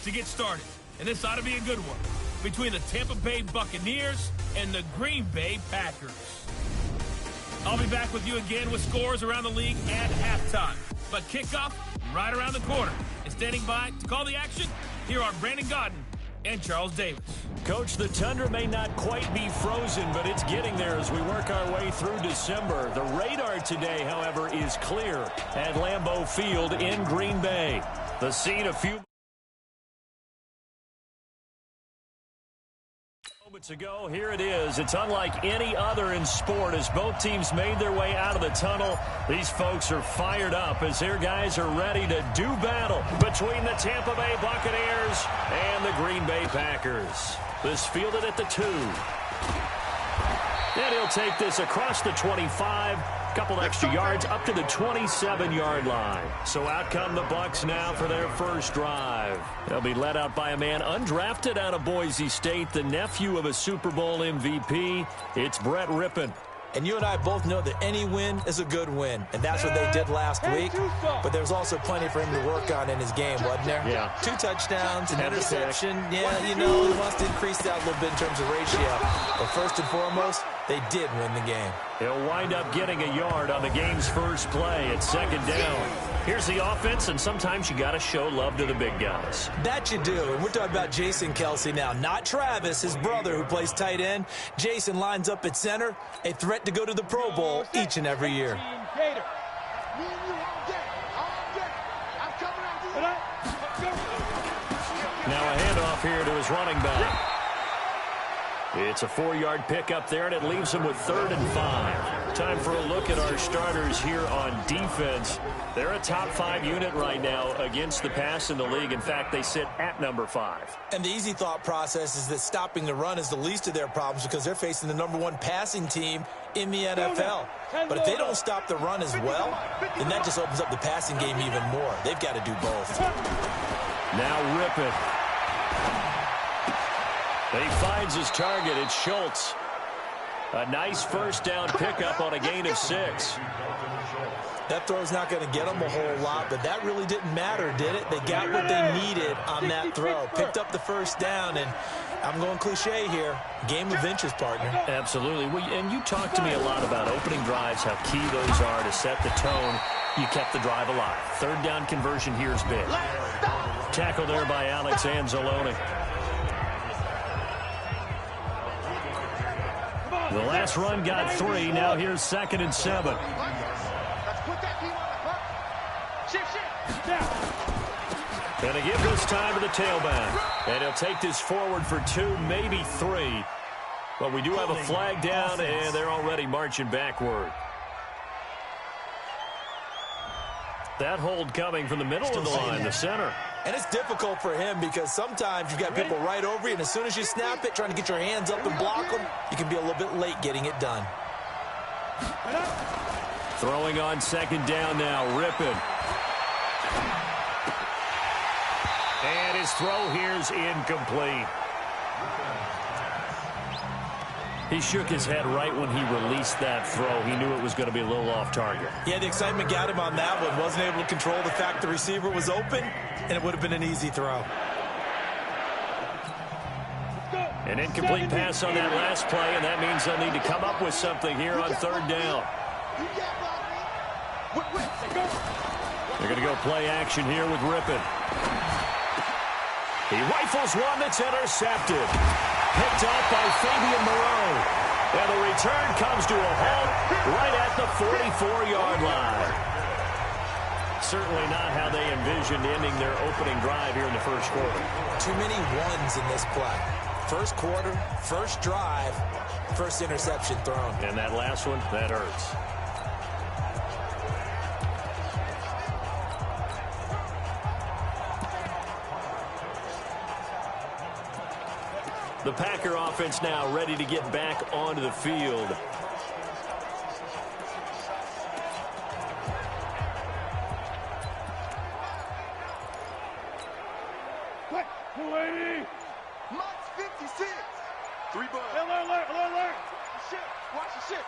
to get started, and this ought to be a good one, between the Tampa Bay Buccaneers and the Green Bay Packers. I'll be back with you again with scores around the league at halftime. But kickoff right around the corner. And standing by to call the action, here are Brandon Godden and Charles Davis. Coach, the tundra may not quite be frozen, but it's getting there as we work our way through December. The radar today, however, is clear at Lambeau Field in Green Bay. The scene a few moments ago, here it is. It's unlike any other in sport as both teams made their way out of the tunnel. These folks are fired up as their guys are ready to do battle between the Tampa Bay Buccaneers and the Green Bay Packers. This fielded at the 2. And he'll take this across the 25. Couple extra yards up to the 27-yard line. So out come the Bucs now for their first drive. They'll be led out by a man undrafted out of Boise State, the nephew of a Super Bowl MVP. It's Brett Rippon. And you and I both know that any win is a good win, and that's what they did last week. But there's also plenty for him to work on in his game, wasn't there? Yeah. 2 touchdowns, an interception. Yeah, you know, he wants to increase that a little bit in terms of ratio. But first and foremost, they did win the game. He'll wind up getting a yard on the game's first play at second down. Here's the offense, and sometimes you got to show love to the big guys. That you do, and we're talking about Jason Kelsey now, not Travis, his brother who plays tight end. Jason lines up at center, a threat to go to the Pro Bowl each and every year. Now a handoff here to his running back. It's a 4-yard pickup there, and it leaves him with 3rd and 5. Time for a look at our starters here on defense. They're a top 5 unit right now against the pass in the league. In fact, they sit at number 5. And the easy thought process is that stopping the run is the least of their problems because they're facing the number 1 passing team in the NFL. But if they don't stop the run as well, then that just opens up the passing game even more. They've got to do both. Now Rippon. He finds his target. It's Schultz. A nice first down pickup on a gain of 6. That throw's not going to get them a whole lot, but that really didn't matter, did it? They got what they needed on that throw. Picked up the first down, and I'm going cliche here. Game of inches, partner. Absolutely. Well, and you talked to me a lot about opening drives, how key those are to set the tone. You kept the drive alive. 3rd down conversion here is big. Tackle there by Alex Anzalone. The last run got 3. Now here's 2nd and 7. And they give this time to the tailback. And he'll take this forward for 2, maybe 3. But we do have a flag down, and they're already marching backward. That hold coming from the middle of the line, the center. And it's difficult for him because sometimes you've got people right over you, and as soon as you snap it, trying to get your hands up and block them, you can be a little bit late getting it done. Throwing on 2nd down now, Rippon. And his throw here's incomplete. He shook his head right when he released that throw. He knew it was going to be a little off target. Yeah, the excitement got him on that one. Wasn't able to control the fact the receiver was open, and it would have been an easy throw. An incomplete pass on that last play, and that means they'll need to come up with something here on 3rd down. They're going to go play action here with Rippon. He rifles one that's intercepted. Picked off by Fabian Moreau. And the return comes to a halt right at the 44-yard line. Certainly not how they envisioned ending their opening drive here in the first quarter. Too many ones in this play. First quarter, first drive, first interception thrown. And that last one, that hurts. The Packer offense now ready to get back onto the field. Quick, 280. Max 56. 3 bucks. Alert. Watch the shit.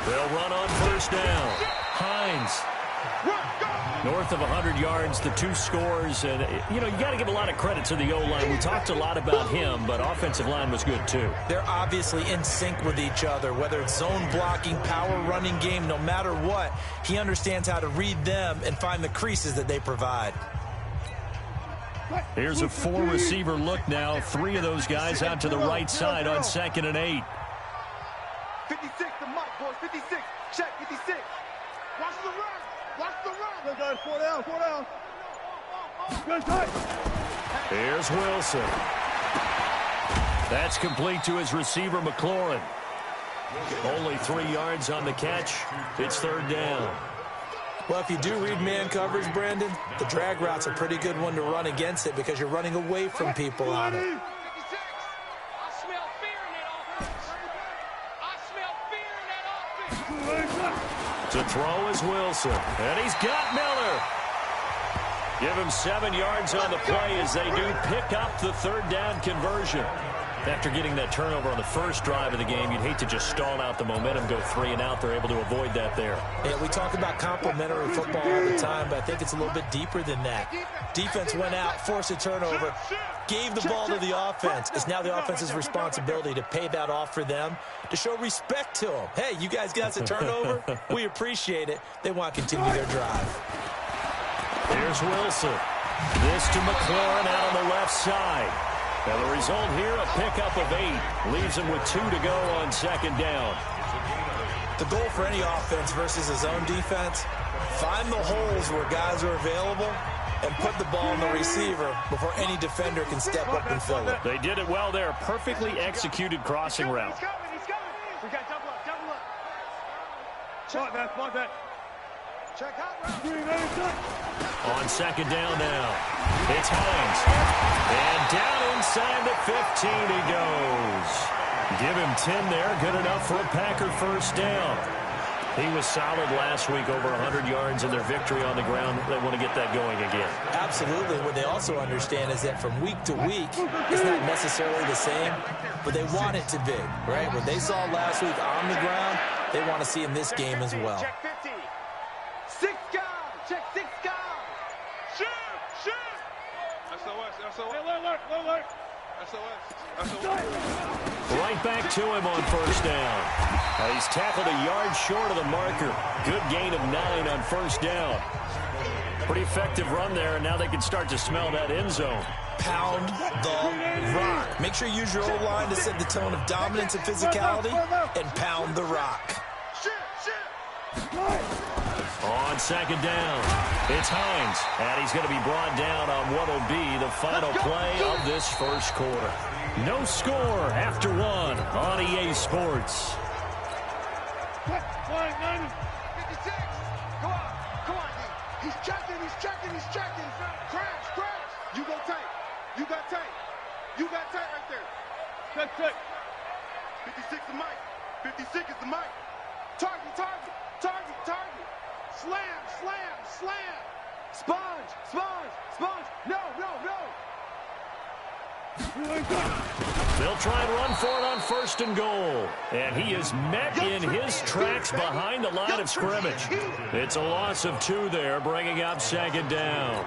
They'll run on first down. Hines North of 100 yards, the 2 scores. And, you got to give a lot of credit to the O-line. We talked a lot about him, but offensive line was good too. They're obviously in sync with each other, whether it's zone blocking, power running game, no matter what. He understands how to read them and find the creases that they provide. Here's a 4-receiver look now. 3 of those guys out to the right side on 2nd and 8. 56 to Mike, boys. 56. Check 56. Watch the run. Watch the run. Good guys, 4 down, 4 down. Good tight. Here's Wilson. That's complete to his receiver, McLaurin. Only 3 yards on the catch. It's 3rd down. Well, if you do read man coverage, Brandon, the drag route's a pretty good one to run against it because you're running away from people on it. 56. I smell fear in that offense. I smell fear in that offense. To throw is Wilson. And he's got Miller. Give him 7 yards on the play as they do pick up the 3rd down conversion. After getting that turnover on the first drive of the game, you'd hate to just stall out the momentum, go 3 and out. They're able to avoid that there. Yeah, we talk about complementary football all the time, but I think it's a little bit deeper than that. Defense went out, forced a turnover, gave the ball to the offense. It's now the offense's responsibility to pay that off for them, to show respect to them. Hey, you guys got us a turnover? We appreciate it. They want to continue their drive. Here's Wilson. This to McLaurin out on the left side. Now the result here, a pickup of 8. Leaves him with 2 to go on 2nd down. The goal for any offense versus a zone defense, find the holes where guys are available and put the ball in the receiver before any defender can step up and fill it. They did it well there. Perfectly executed crossing route. He's coming. We got double up, double up. Spot that. Check out route. On 2nd down now, it's Hines. And down inside the 15 he goes. Give him 10 there, good enough for a Packer 1st down. He was solid last week, over 100 yards in their victory on the ground. They want to get that going again. Absolutely. What they also understand is that from week to week, it's not necessarily the same, but they want it to be, right? What they saw last week on the ground, they want to see in this game as well. Check 50. 6 guys. Check 6 guys. Shoot. SOS. Alert. SOS. Right back to him on 1st down. He's tackled a yard short of the marker. Good gain of 9 on 1st down. Pretty effective run there, and now they can start to smell that end zone. Pound the rock. Make sure you use your O-line to set the tone of dominance and physicality, and pound the rock. On 2nd down, it's Hines, and he's going to be brought down on what will be the final play of this 1st quarter. No score after 1 on EA Sports. 56. Come on. He's checking. Crash. You got tight right there. Check. 56 is Mike. 56 is the Mike. Target. Slam. Sponge. No. They'll try and run for it on 1st and goal. And he is met in his tracks behind the line of scrimmage. It's a loss of 2 there, bringing up 2nd down.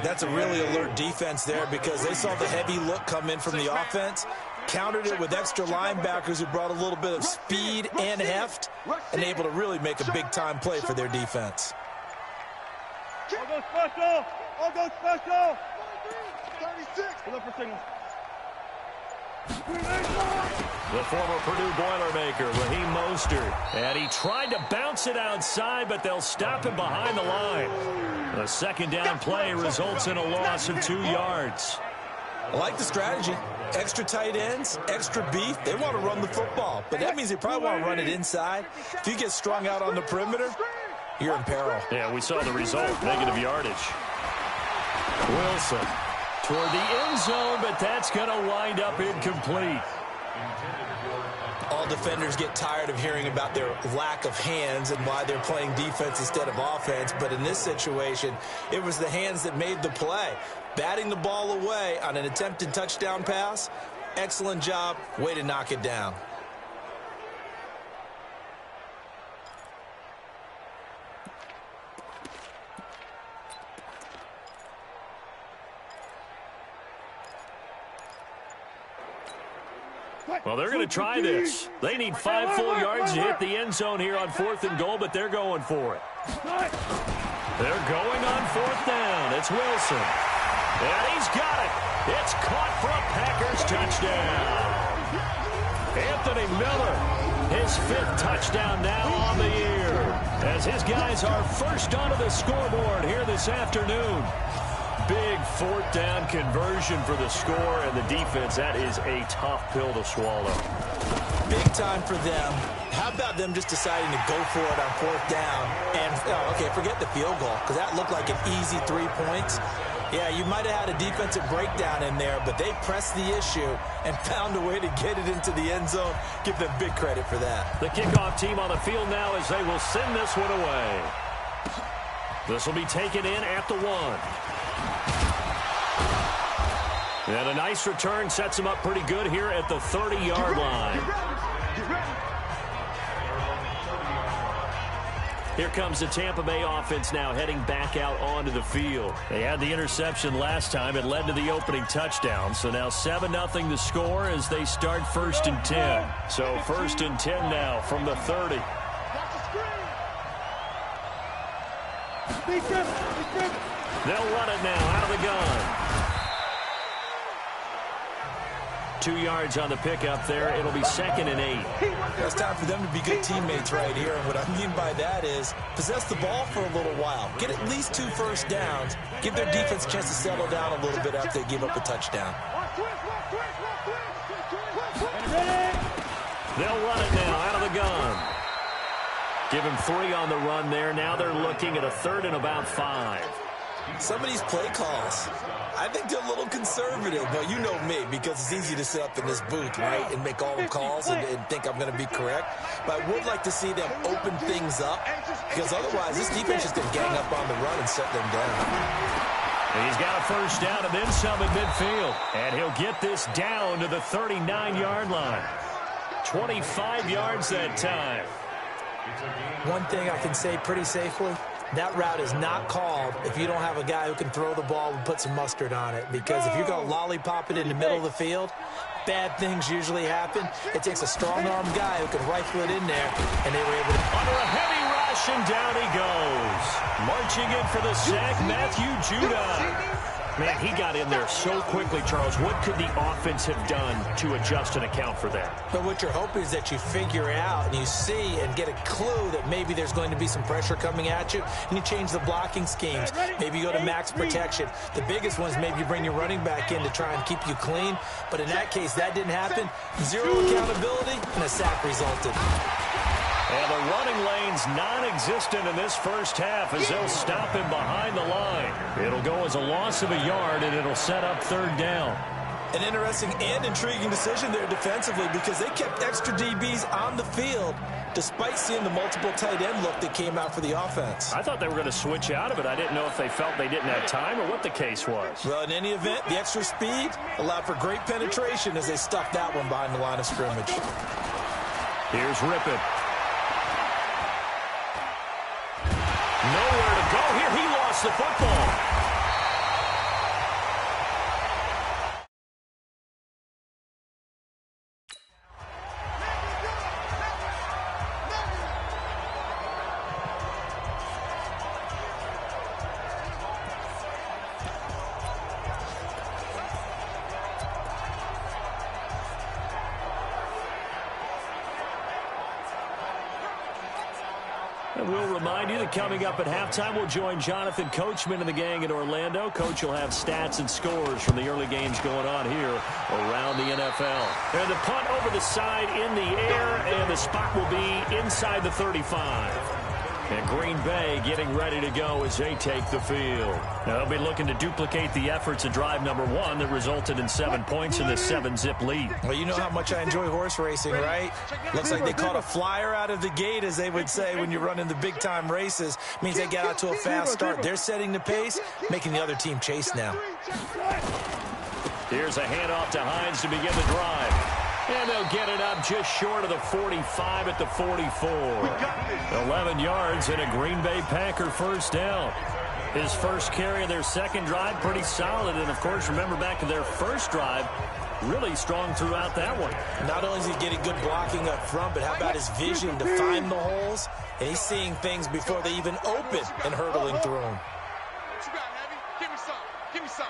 That's a really alert defense there because they saw the heavy look come in from the offense, countered it with extra linebackers who brought a little bit of speed and heft, and able to really make a big-time play for their defense. I'll go special. 36. Look for signal. The former Purdue Boilermaker, Raheem Mostert. And he tried to bounce it outside, but they'll stop him behind the line. A 2nd down play results in a loss of 2 yards. I like the strategy. Extra tight ends, extra beef. They want to run the football, but that means they probably want to run it inside. If you get strung out on the perimeter, you're in peril. Yeah, we saw the result, negative yardage. Wilson toward the end zone, but that's going to wind up incomplete. All defenders get tired of hearing about their lack of hands and why they're playing defense instead of offense, but in this situation, it was the hands that made the play. Batting the ball away on an attempted touchdown pass, excellent job, way to knock it down. Well, they're going to try this. They need 5 full yards to hit the end zone here on 4th and goal, but they're going for it. They're going on 4th down. It's Wilson. And he's got it. It's caught for a Packers touchdown. Anthony Miller, his 5th touchdown now on the year, as his guys are first onto the scoreboard here this afternoon. Big 4th down conversion for the score, and the defense, that is a tough pill to swallow. Big time for them. How about them just deciding to go for it on 4th down? And, okay, forget the field goal, because that looked like an easy 3 points. Yeah, you might have had a defensive breakdown in there, but they pressed the issue and found a way to get it into the end zone. Give them big credit for that. The kickoff team on the field now as they will send this one away. This will be taken in at the 1. And a nice return sets him up pretty good here at the 30-yard line. Here comes the Tampa Bay offense now heading back out onto the field. They had the interception last time. It led to the opening touchdown. So now 7-0 the score as they start 1st and 10. So 1st and 10 now from the 30. They'll run it now out of the gun. 2 yards on the pickup there. It'll be 2nd and 8. It's time for them to be good teammates right here. And what I mean by that is possess the ball for a little while. Get at least 2 first downs. Give their defense a chance to settle down a little bit after they give up a touchdown. They'll run it now out of the gun. Give him 3 on the run there. Now they're looking at a 3rd and about 5. Some of these play calls, I think they're a little conservative. Well, you know me, because it's easy to sit up in this booth, right, and make all the calls and think I'm going to be correct. But I would like to see them open things up, because otherwise this defense is going to gang up on the run and shut them down. He's got a first down and then some at midfield. And he'll get this down to the 39-yard line. 25 yards that time. One thing I can say pretty safely, that route is not called if you don't have a guy who can throw the ball and put some mustard on it. Because if you're going to lollipop it in the middle of the field, bad things usually happen. It takes a strong-armed guy who can rifle it in there, and they were able to... Under a heavy rush, and down he goes. Marching in for the sack, Matthew Judah. Man, he got in there so quickly, Charles. What could the offense have done to adjust and account for that? But what you're hoping is that you figure out and you see and get a clue that maybe there's going to be some pressure coming at you, and you change the blocking schemes. Maybe you go to max protection. The biggest ones, maybe you bring your running back in to try and keep you clean. But in that case, that didn't happen. 0 accountability, and a sack resulted. And the running lane's non-existent in this first half as they'll stop him behind the line. It'll go as a loss of a yard, and it'll set up 3rd down. An interesting and intriguing decision there defensively, because they kept extra DBs on the field despite seeing the multiple tight end look that came out for the offense. I thought they were going to switch out of it. I didn't know if they felt they didn't have time or what the case was. Well, in any event, the extra speed allowed for great penetration as they stuffed that one behind the line of scrimmage. Here's Rippon. Nowhere to go here. He lost the football. And we'll remind you that coming up at halftime, we'll join Jonathan Coachman and the gang in Orlando. Coach will have stats and scores from the early games going on here around the NFL. And the punt over the side in the air, and the spot will be inside the 35. And Green Bay getting ready to go as they take the field. Now, they'll be looking to duplicate the efforts of drive number 1 that resulted in 7 points in the 7-zip lead. Well, you know how much I enjoy horse racing, right? Looks like they caught a flyer out of the gate, as they would say when you're running the big-time races. Means they get out to a fast start. They're setting the pace, making the other team chase now. Here's a handoff to Hines to begin the drive. And they'll get it up just short of the 45 at the 44. 11 yards and a Green Bay Packer first down. His first carry of their second drive, pretty solid. And, of course, remember back to their first drive, really strong throughout that one. Not only is he getting good blocking up front, but how about his vision to find the holes? And he's seeing things before they even open and hurtling through them. What you got, Heavy? Give me some. Give me some.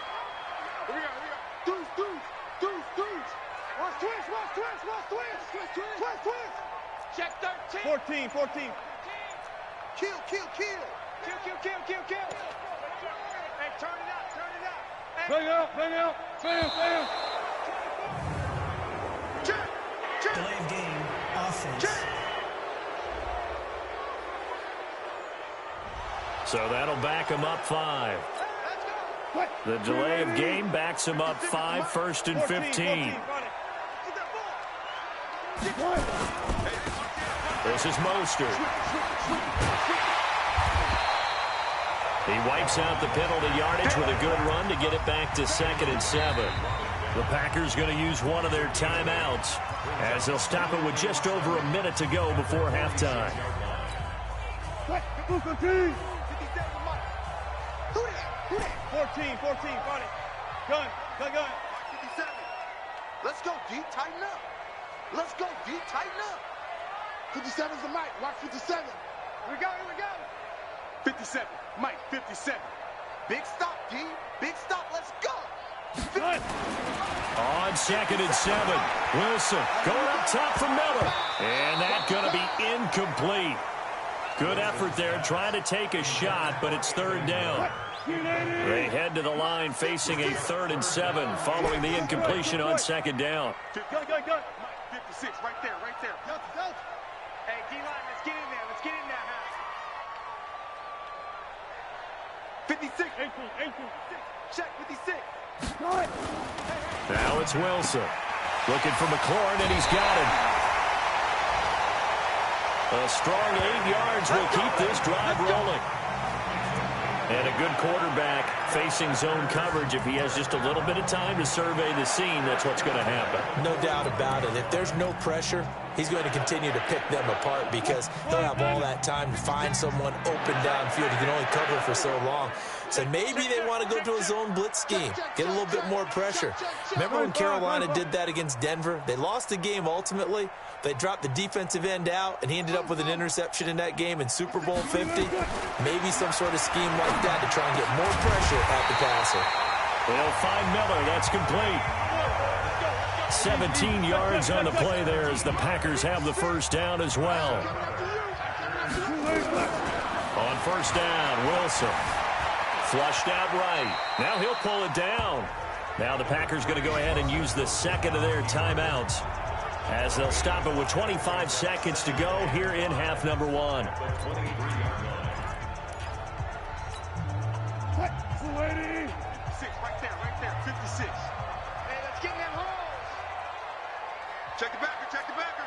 Here we go. Deuce. Watch twist. Check 13. 14. Kill. Hey, turn it up. Bring out. Bam. Check. Delay of game, offense. Check. So that'll back him up 5. The delay of game backs him up 5, 1st and 15. This is Mostert. He wipes out the penalty yardage with a good run to get it back to 2nd and 7. The Packers going to use one of their timeouts as they'll stop it with just over a minute to go before halftime. 14, got it. Gun. 57. Let's go, D. Tighten up. 57's the mic. Watch 57. Here we go. 57. Mike, 57. Big stop, D. Big stop. Let's go. On 2nd and 7. Wilson going up top for Miller. And that's going to be incomplete. Good effort there trying to take a shot, but it's 3rd down. They head to the line facing a 3rd and 7 following the incompletion on 2nd down. Gun. 56, right there. Go. Hey, D-line, let's get in there. 56. 18. Check 56. Now it's Wilson. Looking for McLaurin, and he's got it. A strong 8 yards will keep this drive rolling. And a good quarterback facing zone coverage. If he has just a little bit of time to survey the scene, that's what's going to happen. No doubt about it. If there's no pressure, he's going to continue to pick them apart because he'll have all that time to find someone open downfield. He can only cover for so long. So maybe they want to go to a zone blitz scheme, get a little bit more pressure. Remember when Carolina did that against Denver? They lost the game ultimately. They dropped the defensive end out, and he ended up with an interception in that game in Super Bowl 50. Maybe some sort of scheme like that to try and get more pressure at the passer. They'll find Miller. That's complete. 17 yards on the play there as the Packers have the first down as well. On first down, Wilson. Flushed out right. Now he'll pull it down. Now the Packers going to go ahead and use the second of their timeouts as they'll stop it with 25 seconds to go here in half number 1. 56. Right there. 56. Hey, let's get in that hole. Check the backer.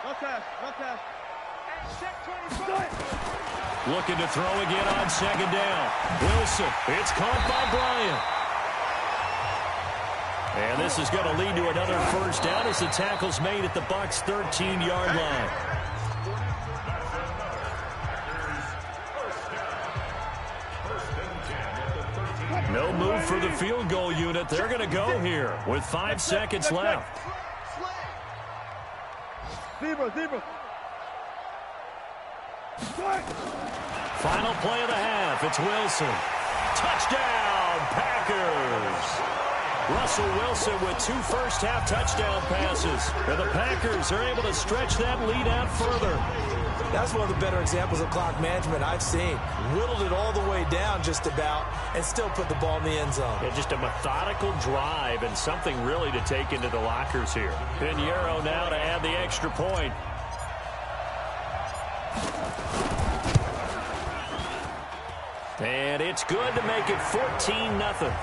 No pass. Hey, check 25. Looking to throw again on second down. Wilson, it's caught by Bryant. And this is going to lead to another first down as the tackle's made at the Bucs' 13-yard line. No move for the field goal unit. They're going to go here with 5 seconds left. Zebra. Final play of the half. It's Wilson. Touchdown, Packers. Russell Wilson with 2 first-half touchdown passes. And the Packers are able to stretch that lead out further. That's one of the better examples of clock management I've seen. Whittled it all the way down just about and still put the ball in the end zone. Yeah, just a methodical drive and something really to take into the lockers here. Pinheiro now to add the extra point. And it's good to make it 14-0.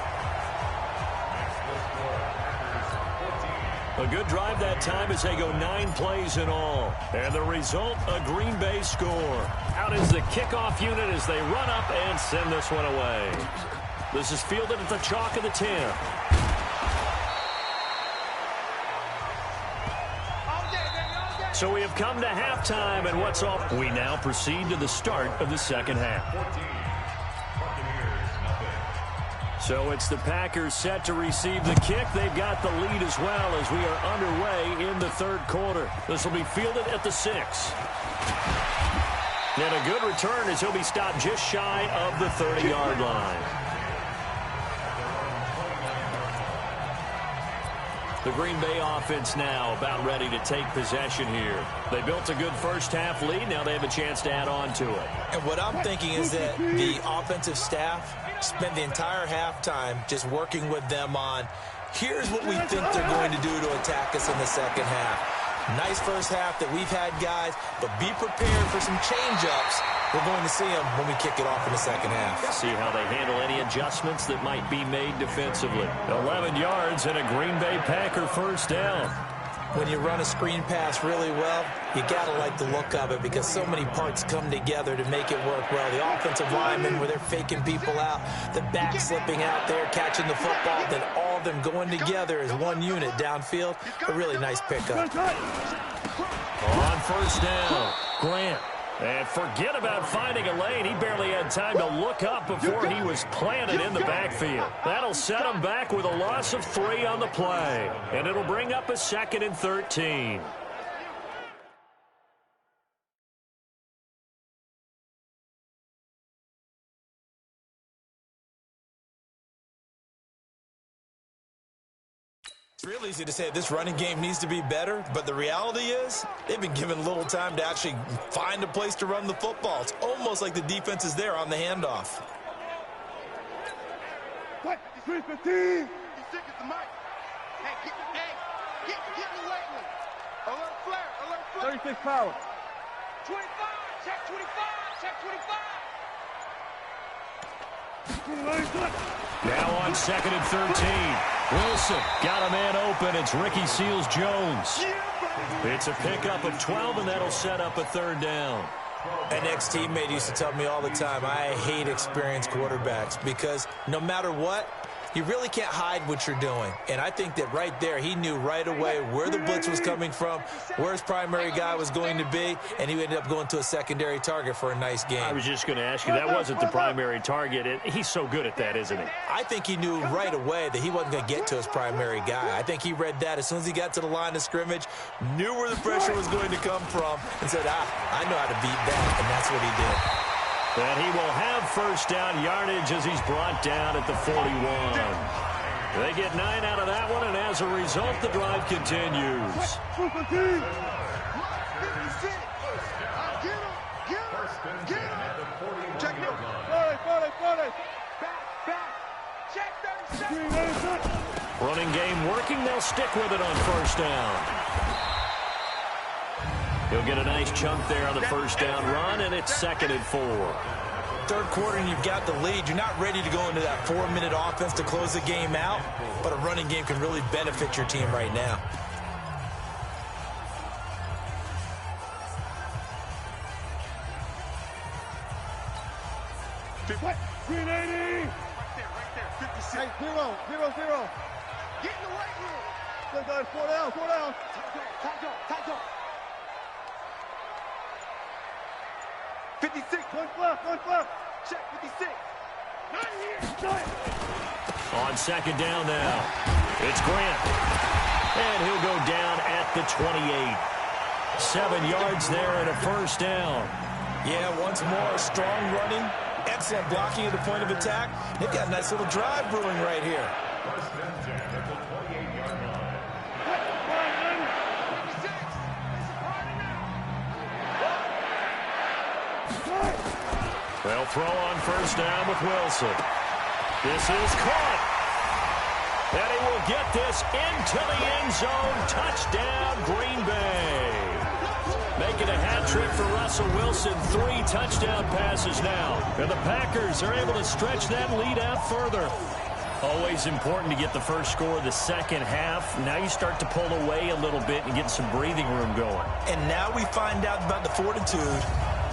A good drive that time as they go 9 plays in all. And the result, a Green Bay score. Out is the kickoff unit as they run up and send this one away. This is fielded at the chalk of the 10. So we have come to halftime, and what's up? We now proceed to the start of the second half. So it's the Packers set to receive the kick. They've got the lead as well as we are underway in the third quarter. This will be fielded at the 6. And a good return as he'll be stopped just shy of the 30-yard line. The Green Bay offense now about ready to take possession here. They built a good first-half lead. Now they have a chance to add on to it. And what I'm thinking is that the offensive staff spent the entire halftime just working with them on, here's what we think they're going to do to attack us in the second half. Nice first half that we've had, guys, but be prepared for some change-ups. We're going to see them when we kick it off in the second half. See how they handle any adjustments that might be made defensively. 11 yards and a Green Bay Packer first down. When you run a screen pass really well, you got to like the look of it because so many parts come together to make it work well. The offensive linemen, where they're faking people out, the back slipping out there, catching the football, then all of them going together as one unit downfield. A really nice pickup. On first down, Grant. And forget about finding a lane. He barely had time to look up before he was planted in the backfield. That'll set him back with a loss of 3 on the play. And it'll bring up a 2nd and 13. It's real easy to say this running game needs to be better, but the reality is they've been given little time to actually find a place to run the football. It's almost like the defense is there on the handoff. What? 315. You sick at the mic. Hey, get in the weight room. Alert flare. 36 power. 25. Check 25. Check 25. Now on 2nd and 13. Wilson got a man open. It's Ricky Seals-Jones. It's a pickup of 12, and that'll set up a 3rd down. An ex-teammate used to tell me all the time, I hate experienced quarterbacks because no matter what, you really can't hide what you're doing. And I think that right there, he knew right away where the blitz was coming from, where his primary guy was going to be, and he ended up going to a secondary target for a nice game. I was just going to ask you, that wasn't the primary target. He's so good at that, isn't he? I think he knew right away that he wasn't going to get to his primary guy. I think he read that as soon as he got to the line of scrimmage, knew where the pressure was going to come from, and said, I know how to beat that, and that's what he did. And he will have first down yardage as he's brought down at the 41. They get 9 out of that one, and as a result, the drive continues. Running game working. They'll stick with it on first down. He'll get a nice chunk there on the first down run, and it's 2nd and 4. Third quarter, and you've got the lead. You're not ready to go into that 4-minute offense to close the game out, but a running game can really benefit your team right now. What? 380! Right there. 56. Hey, 0. Get in the weight room. 4 down. Tight go. 56. One flip. Check 56. 9 here. On 2nd down now, it's Grant. And he'll go down at the 28. 7 yards there and a first down. Yeah, once more, strong running, excellent blocking at the point of attack. They've got a nice little drive brewing right here. They'll throw on first down with Wilson. This is caught. And he will get this into the end zone. Touchdown, Green Bay. Making a hat trick for Russell Wilson. 3 touchdown passes now. And the Packers are able to stretch that lead out further. Always important to get the first score of the second half. Now you start to pull away a little bit and get some breathing room going. And now we find out about the fortitude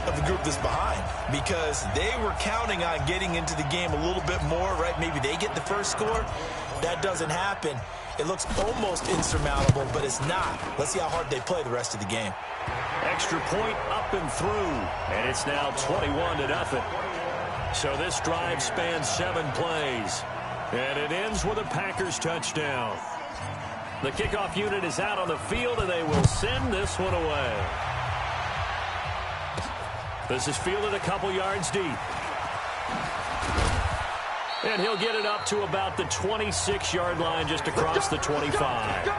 of the group that's behind, because they were counting on getting into the game a little bit more, right? Maybe they get the first score. That doesn't happen. It looks almost insurmountable, but it's not. Let's see how hard they play the rest of the game. Extra point up and through, and it's now 21-0. So this drive spans 7 plays. And it ends with a Packers touchdown. The kickoff unit is out on the field, and they will send this one away. This is fielded a couple yards deep. And he'll get it up to about the 26-yard line, just across the 25.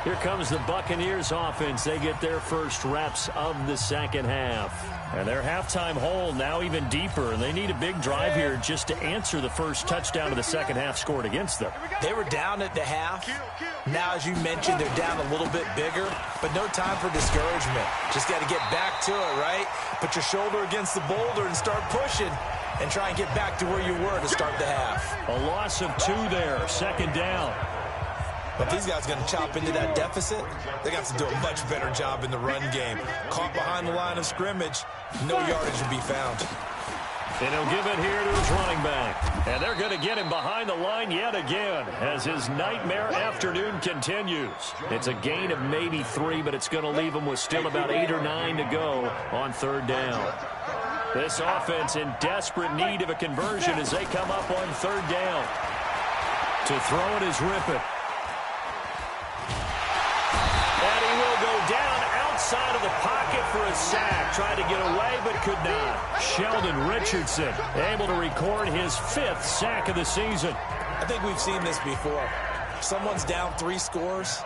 Here comes the Buccaneers offense. They get their first reps of the second half. And their halftime hole now even deeper. And they need a big drive here just to answer the first touchdown of the second half scored against them. They were down at the half. Now, as you mentioned, they're down a little bit bigger. But no time for discouragement. Just got to get back to it, right? Put your shoulder against the boulder and start pushing. And try and get back to where you were to start the half. A loss of 2 there. Second down. But these guys are going to chop into that deficit. They got to do a much better job in the run game. Caught behind the line of scrimmage, no yardage to be found. And he'll give it here to his running back. And they're going to get him behind the line yet again as his nightmare afternoon continues. It's a gain of maybe 3, but it's going to leave him with still about 8 or 9 to go on third down. This offense in desperate need of a conversion as they come up on third down. To throw it is Rippon. And he will go down outside of the pocket for a sack. Tried to get away, but could not. Sheldon Richardson able to record his 5th sack of the season. I think we've seen this before. Someone's down 3 scores.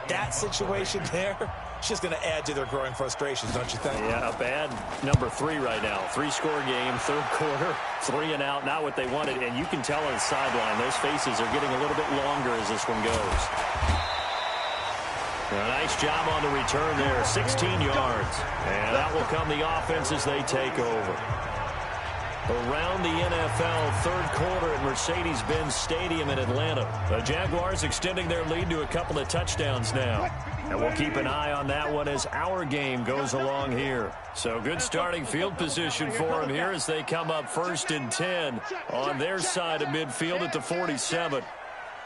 That situation there, it's just going to add to their growing frustrations, don't you think? Yeah, a bad number 3 right now. 3-score game, third quarter, 3 and out, not what they wanted. And you can tell on the sideline, those faces are getting a little bit longer as this one goes. A nice job on the return there, 16 yards. And that will come the offense as they take over. Around the NFL, third quarter at Mercedes-Benz Stadium in Atlanta. The Jaguars extending their lead to a couple of touchdowns now. And we'll keep an eye on that one as our game goes along here. So good starting field position for them here as they come up 1st and 10 on their side of midfield at the 47.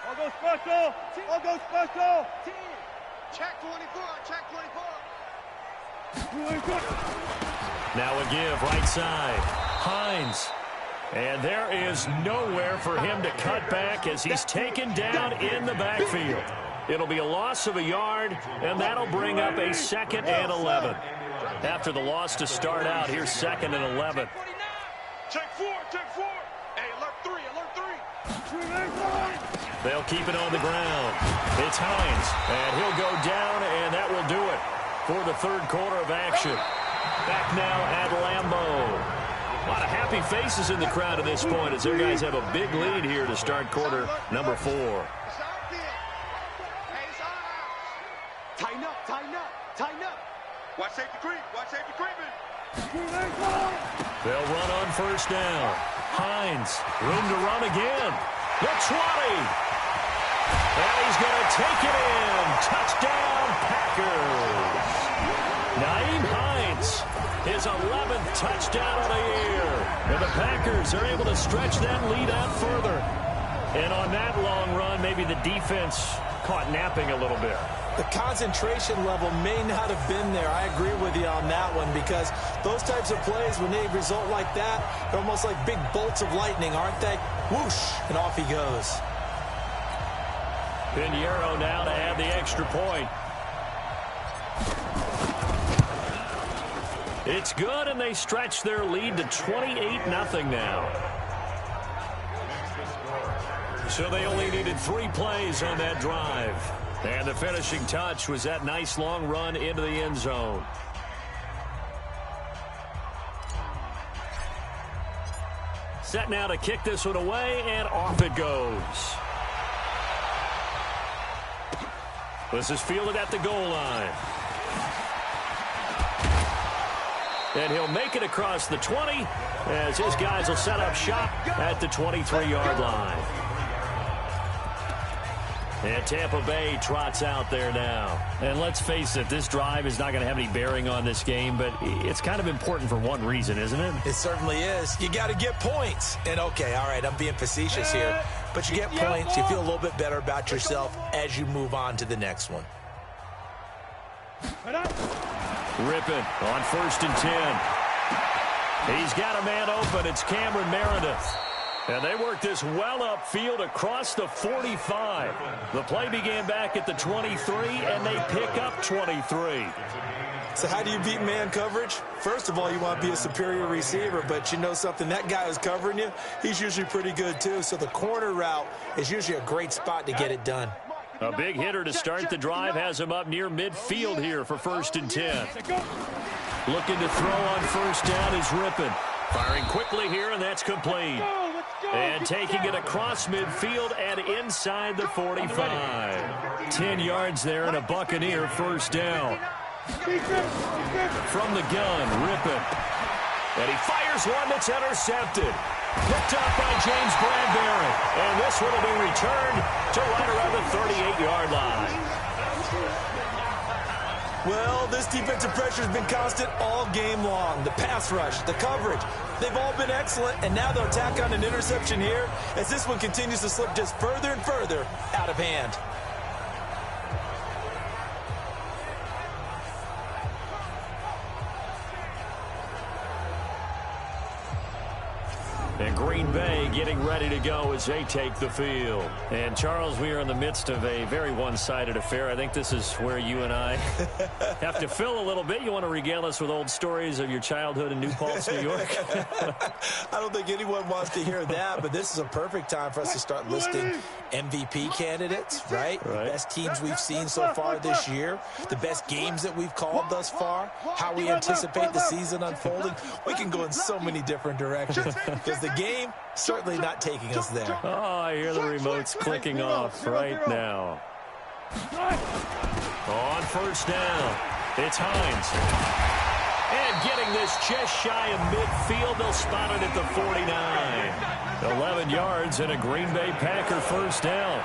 I'll go special. I'll go special. Check 24. Check 24. Now a give right side. Hines. And there is nowhere for him to cut back as he's taken down in the backfield. It'll be a loss of a yard, and that'll bring up a 2nd and 11. After the loss to start out, here's 2nd and 11. Check 4. Check 4. Hey, alert 3. Alert 3. They'll keep it on the ground. It's Hines, and he'll go down, and that will do it for the third quarter of action. Back now at Lambeau. A lot of happy faces in the crowd at this point as their guys have a big lead here to start quarter number 4. Tighten up, tighten up, tighten up. Watch safety creep, watch safety creeping. They'll run on first down. Hines, room to run again. The 20. And he's going to take it in. Touchdown, Packers. Naeem Hines, his 11th touchdown of the year. And the Packers are able to stretch that lead out further. And on that long run, maybe the defense caught napping a little bit. The concentration level may not have been there. I agree with you on that one because those types of plays, when they result like that, they're almost like big bolts of lightning, aren't they? Whoosh, and off he goes. Pinheiro now to add the extra point. It's good, and they stretch their lead to 28-0 now. So they only needed 3 plays on that drive. And the finishing touch was that nice long run into the end zone. Set now to kick this one away, and off it goes. This is fielded at the goal line. And he'll make it across the 20 as his guys will set up shop at the 23-yard line. And Tampa Bay trots out there now. And let's face it, this drive is not going to have any bearing on this game, but it's kind of important for one reason, isn't it? It certainly is. You got to get points. And, okay, all right, I'm being facetious here. But you get points, you feel a little bit better about yourself as you move on to the next one. Rippon on 1st and 10. He's got a man open. It's Cameron Meredith. And they work this well upfield across the 45. The play began back at the 23, and they pick up 23. So how do you beat man coverage? First of all, you want to be a superior receiver, but you know something, that guy who's covering you, he's usually pretty good too. So the corner route is usually a great spot to get it done. A big hitter to start the drive has him up near midfield here for 1st and 10. Looking to throw on 1st down is Rippon. Firing quickly here, and that's complete. And taking it across midfield and inside the 45. 10 yards there and a Buccaneer 1st down. From the gun, Rippon. And he fires one that's intercepted. Picked up by James Bradbury. And this one will be returned to right around the 38-yard line. Well, this defensive pressure has been constant all game long. The pass rush, the coverage, they've all been excellent, and now they'll tack on an interception here as this one continues to slip just further and further out of hand. And Green Bay getting ready to go as they take the field. And, Charles, we are in the midst of a very one-sided affair. I think this is where you and I have to fill a little bit. You want to regale us with old stories of your childhood in New Paltz, New York? I don't think anyone wants to hear that, but this is a perfect time for us to start listing MVP candidates, right? The best teams we've seen so far this year, the best games that we've called thus far, how we anticipate the season unfolding. We can go in so many different directions because the game certainly not taking us there. Oh, I hear the remotes clicking off right now. On 1st down, it's Hines. And getting this just shy of midfield, they'll spot it at the 49. 11 yards and a Green Bay Packer 1st down.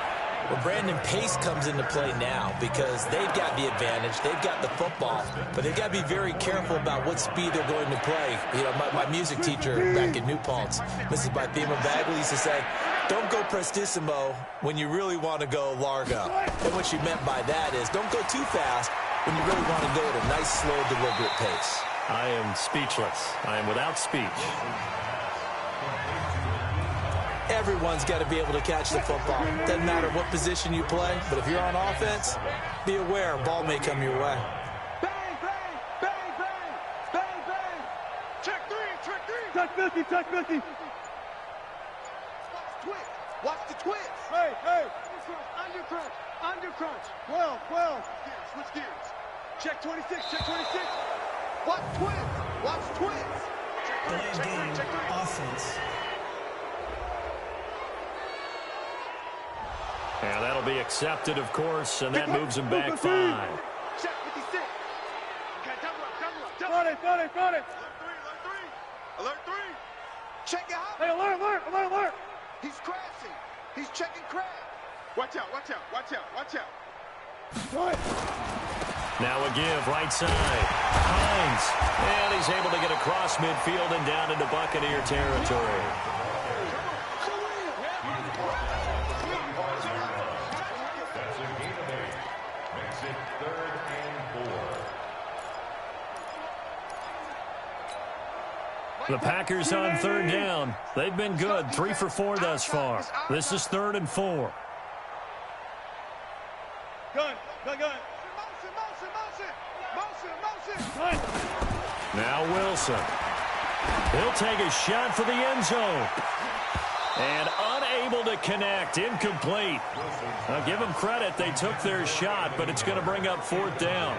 Well, Brandon, pace comes into play now because they've got the advantage. They've got the football, but they've got to be very careful about what speed they're going to play. You know, my music teacher back in New Paltz, Mrs. Bythema Bagley, used to say, don't go prestissimo when you really want to go largo. And what she meant by that is don't go too fast when you really want to go at a nice, slow, deliberate pace. I am speechless. I am without speech. Everyone's got to be able to catch the football. Doesn't matter what position you play, but if you're on offense, be aware a ball may come your way. Bang, bang, bang, bang, bang, bang. Check three, check three. Check 50, check 50. Watch the twist. Watch the twist. Hey, hey. Under crunch, under crunch. 12, 12. Switch gears. Check 26, check 26. Watch twist, watch twist. Delayed game, offense. And that'll be accepted, of course, and that moves him back 5. Check 56. Okay, double up. Got it. Alert 3. Alert 3. Check it out. Hey, alert. He's crashing. He's checking crash. Watch out. Now a give, right side. Hines. And he's able to get across midfield and down into Buccaneer territory. The Packers on 3rd down. They've been good, 3 for 4 thus far. This is 3rd and 4. Gun. Motion. Now Wilson. He'll take a shot for the end zone. And unable to connect, incomplete. Now give them credit, they took their shot, but it's going to bring up 4th down.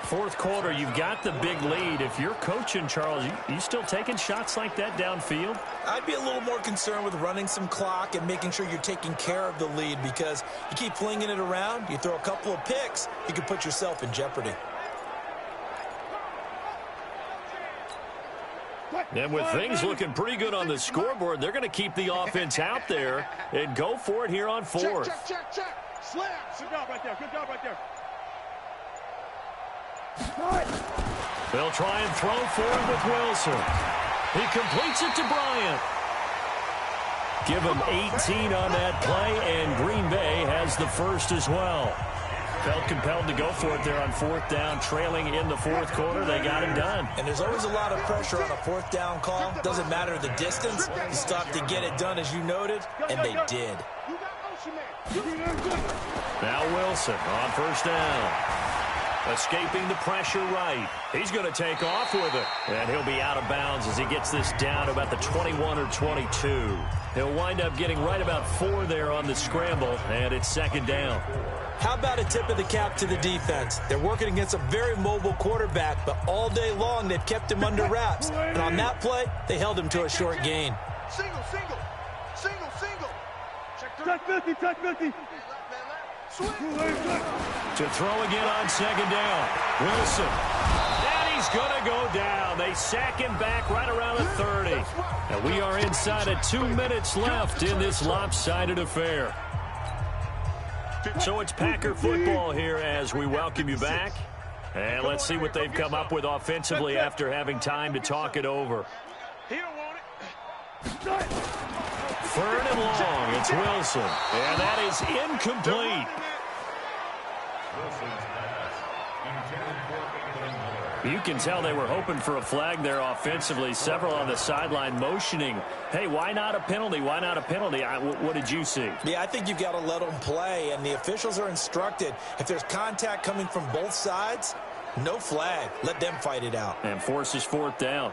4th quarter, you've got the big lead. If you're coaching, Charles, you still taking shots like that downfield? I'd be a little more concerned with running some clock and making sure you're taking care of the lead because you keep flinging it around, you throw a couple of picks, you can put yourself in jeopardy. And with things looking pretty good on the scoreboard, they're going to keep the offense out there and go for it here on 4th. Check. Slam. Good job right there. They'll try and throw for him with Wilson. He completes it to Bryant. Give him 18 on that play, and Green Bay has the first as well. Felt compelled to go for it there on fourth down, trailing in the fourth quarter. They got it done. And there's always a lot of pressure on a fourth down call. Doesn't matter the distance. You stop to get it done, as you noted, and they did. Now Wilson on first down. Escaping the pressure right. He's going to take off with it. And he'll be out of bounds as he gets this down to about the 21 or 22. He'll wind up getting right about 4 there on the scramble, and it's second down. How about a tip of the cap to the defense? They're working against a very mobile quarterback, but all day long they've kept him under wraps. And on that play, they held him to a short gain. Single. Touch 50, touch 50. To throw again on second down. Wilson. And he's going to go down. They sack him back right around the 30. And we are inside of 2 minutes left in this lopsided affair. So it's Packer football here as we welcome you back. And let's see what they've come up with offensively after having time to talk it over. Third and long, it's Wilson. And that is incomplete. You can tell they were hoping for a flag there offensively. Several on the sideline motioning, hey, why not a penalty? Why not a penalty? What did you see? Yeah, I think you've got to let them play, and the officials are instructed. If there's contact coming from both sides, no flag. Let them fight it out. And forces fourth down.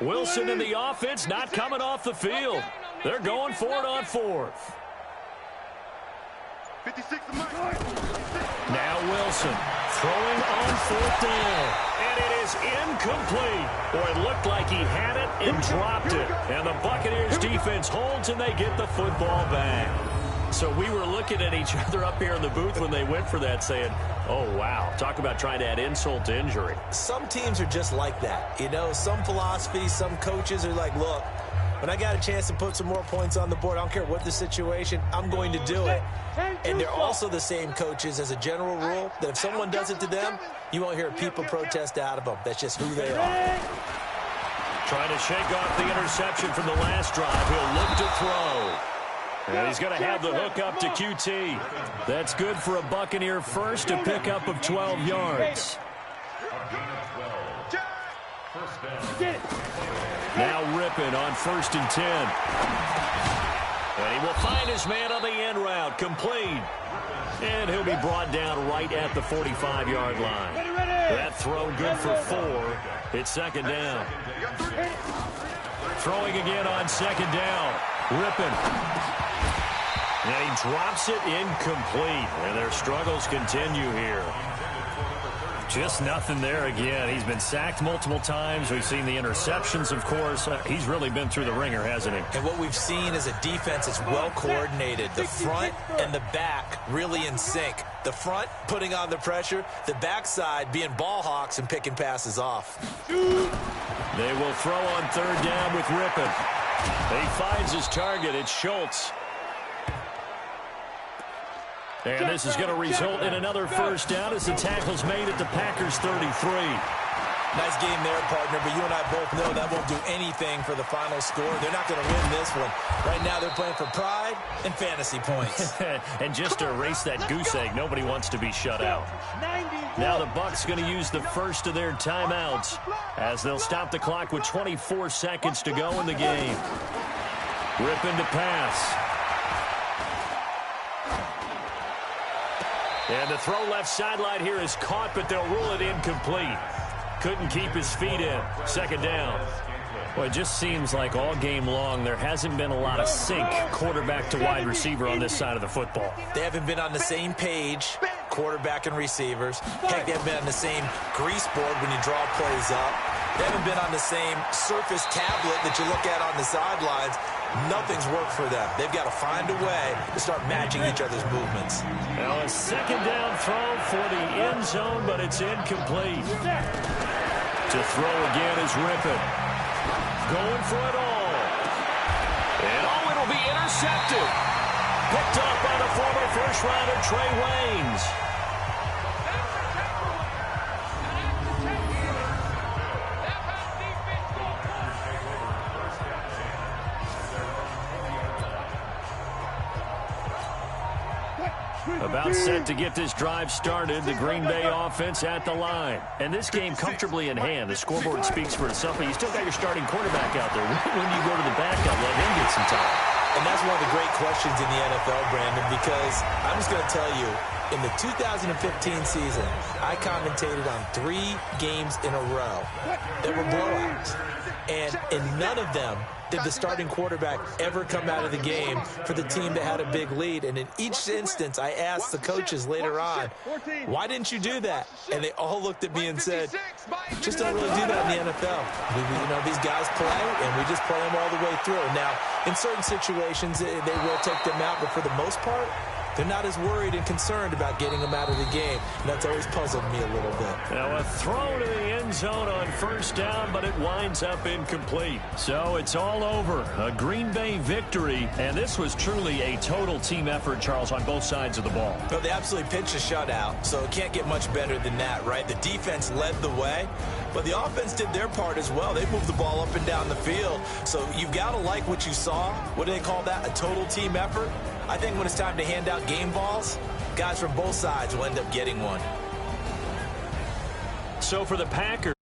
Wilson and the offense not coming off the field. They're going for it on fourth. 56 to Mike. Now Wilson throwing on fourth down. And it is incomplete. Boy, it looked like he had it and dropped it. And the Buccaneers defense holds and they get the football back. So we were looking at each other up here in the booth when they went for that saying, oh, wow, talk about trying to add insult to injury. Some teams are just like that. You know, some philosophies, some coaches are like, look, when I got a chance to put some more points on the board, I don't care what the situation, I'm going to do it. And they're also the same coaches as a general rule that if someone does it to them, you won't hear people protest out of them. That's just who they are. Trying to shake off the interception from the last drive. He'll look to throw. And he's going to have the hook up to QT. That's good for a Buccaneer first, a pickup of 12 yards. Now Rippon on 1st and 10. And he will find his man on the end route, complete. And he'll be brought down right at the 45-yard line. That throw good for 4. It's second down. Throwing again on second down. Rippon. And he drops it incomplete. And their struggles continue here. Just nothing there again. He's been sacked multiple times. We've seen the interceptions, of course. He's really been through the ringer, hasn't he? And what we've seen is a defense that's well coordinated. The front and the back really in sync. The front putting on the pressure. The backside being ball hawks and picking passes off. They will throw on third down with Rippon. He finds his target. It's Schultz. And this is going to result in another first down as the tackle's made at the Packers' 33. Nice game there, partner, but you and I both know that won't do anything for the final score. They're not going to win this one. Right now they're playing for pride and fantasy points. And just to erase that goose egg, nobody wants to be shut out. Now the Bucs going to use the first of their timeouts as they'll stop the clock with 24 seconds to go in the game. Rippon to pass. And the throw left sideline here is caught, but they'll rule it incomplete. Couldn't keep his feet in. Second down. Well, it just seems like all game long there hasn't been a lot of sync quarterback to wide receiver on this side of the football. They haven't been on the same page, quarterback and receivers. Heck, they haven't been on the same grease board when you draw plays up. They haven't been on the same surface tablet that you look at on the sidelines. Nothing's worked for them. They've got to find a way to start matching each other's movements. Now a second down throw for the end zone, but it's incomplete. To throw again is Rippon. Going for it all. And it'll be intercepted. Picked up by the former first-rounder Trey Waynes. About set to get this drive started, the Green Bay offense at the line. And this game comfortably in hand. The scoreboard speaks for itself, but you still got your starting quarterback out there. When you go to the backup, let him get some time. And that's one of the great questions in the NFL, Brandon, because I'm just going to tell you, in the 2015 season, I commentated on 3 games in a row that were blowouts. And in none of them did the starting quarterback ever come out of the game for the team that had a big lead. And in each instance, I asked the coaches later on, why didn't you do that? And they all looked at me and said, just don't really do that in the NFL. These guys play, and we just play them all the way through. Now, in certain situations, they will take them out, but for the most part, they're not as worried and concerned about getting them out of the game. And that's always puzzled me a little bit. Now a throw to the end zone on first down, but it winds up incomplete. So it's all over. A Green Bay victory. And this was truly a total team effort, Charles, on both sides of the ball. Well, they absolutely pitched a shutout, so it can't get much better than that, right? The defense led the way, but the offense did their part as well. They moved the ball up and down the field. So you've got to like what you saw. What do they call that? A total team effort? I think when it's time to hand out game balls, guys from both sides will end up getting one. So for the Packers,